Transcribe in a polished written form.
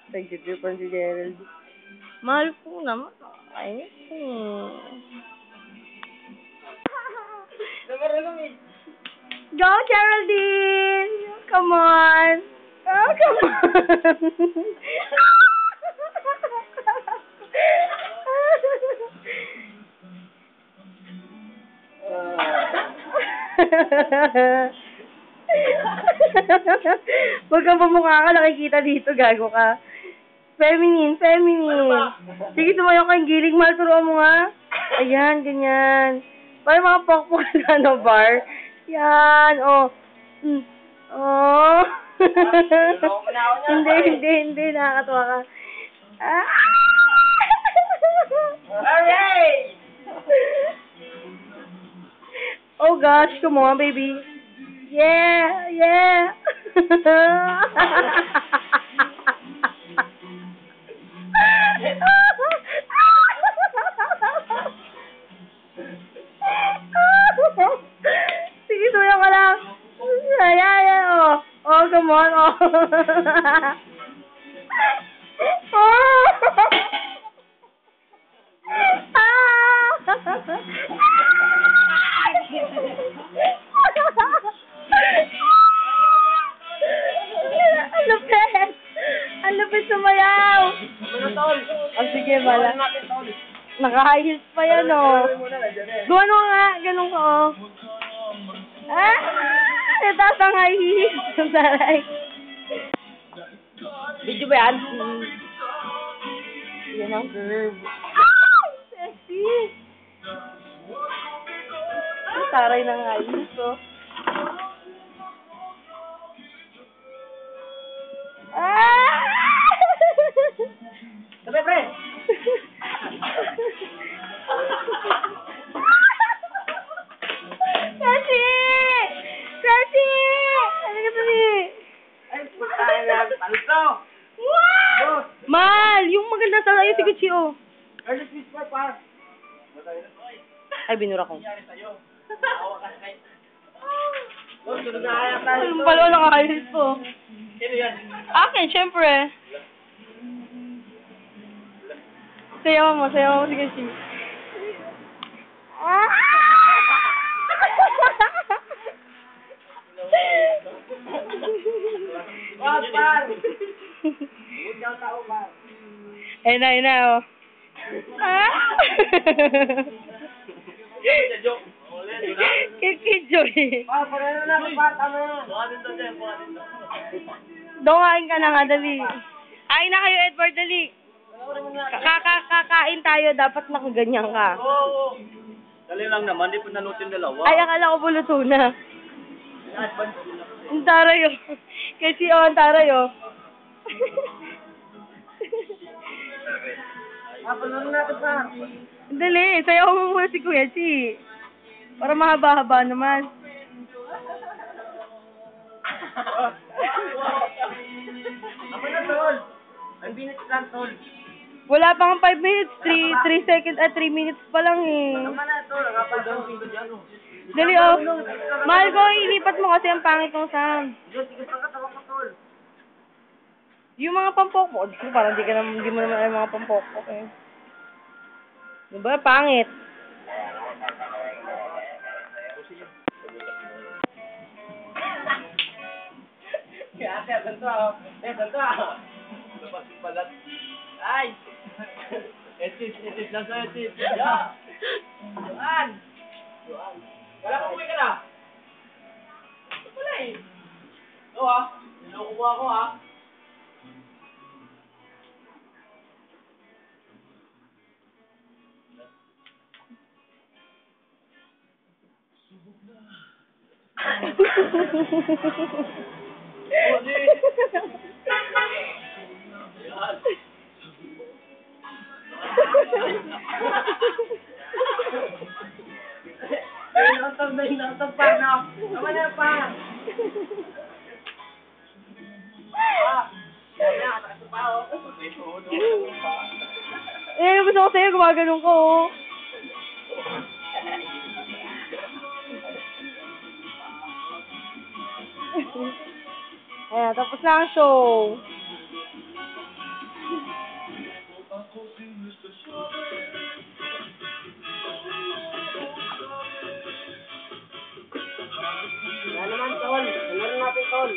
Nagtitripan si Gerald. Mahal po naman. Ay, Go, Geraldine! Come on! Oh, come on! Huwag kang pumukha ka, nakikita dito, gago ka. Feminine, feminine. Sige, tumayo kang giling, mahal, turuan mo nga. Ayan, ganyan. Parang mga pokpok sa bar. Yan, oh. Oh. Hindi, nakakatuwa ka. Ah! Alright! Oh gosh, come on, baby. Yeah. Sige, tuyo ka lang. Ayan, oh. Oh, come on, oh. Ang lupit sumayaw. Oh, sige, bala. Naka-high heels pa yan, oh. Gano nga, ganun ka, oh. Ah! Itaas ang high heels. Saray. Video ba yan? Yan ang curve. Sexy! Taray ng high heels, oh. Ah! Sabi, pre! Crunchy! Ano ka sabi? Ay, putahin lang. Palito! What? Mal! Yung maganda sa layo, sige, Chio. Early whisper pa. Ay, binura ko. Oh, sunod na kaya tayo. Yung palo nakakailis ko. Sino yan? Akin, syempre. Sayaw mo, sige, Chio. Ah! Wag, par! Huwag niya ang tao, par. Ayun na, oh. Ah! Kikijoy. Par, pareho na, par, tama na. Dongain ka na nga, dali. Ain na kayo, Edward, dali. Kakain tayo, dapat nakaganyan ka. Oo. Dali lang naman, di pa nanutin dalawa. Ay, akala ko buluto na. Ang taray, oh. Kasi, oh, ang taray, oh. Paano natin, par? Dali, sayaw mo muna si Kuya Chi. Para mahaba-haba naman. Ako na, tol. Ang binit lang, tol. Wala pang 5 minutes, 3 seconds at 3 minutes pa lang eh. Tama na, tol. Nakapal daw ang dyan, oh. Dali, oh. Mahal ko, ilipat mo kasi ang pangit ng sound. Diyan, sige pa ka, tawag ko, tol. Yung mga pampokpok, parang di mo naman ay mga pampokpok eh. Diba, pangit. Kaya ate, ganito ako. Ganito ako. Labas yung balat. Ay! Etis lang sa'yo, etis. Joan! Wala ka umuwi ka na? Ito pala eh. Ito ha. Niloko mo ako ha. Inotog pa, no? Tama na pa. Eh, gusto ko sa'yo, gumaganon ko, oh. Ayan, tapos na ang show. Wala naman, tol. Meron natin, tol.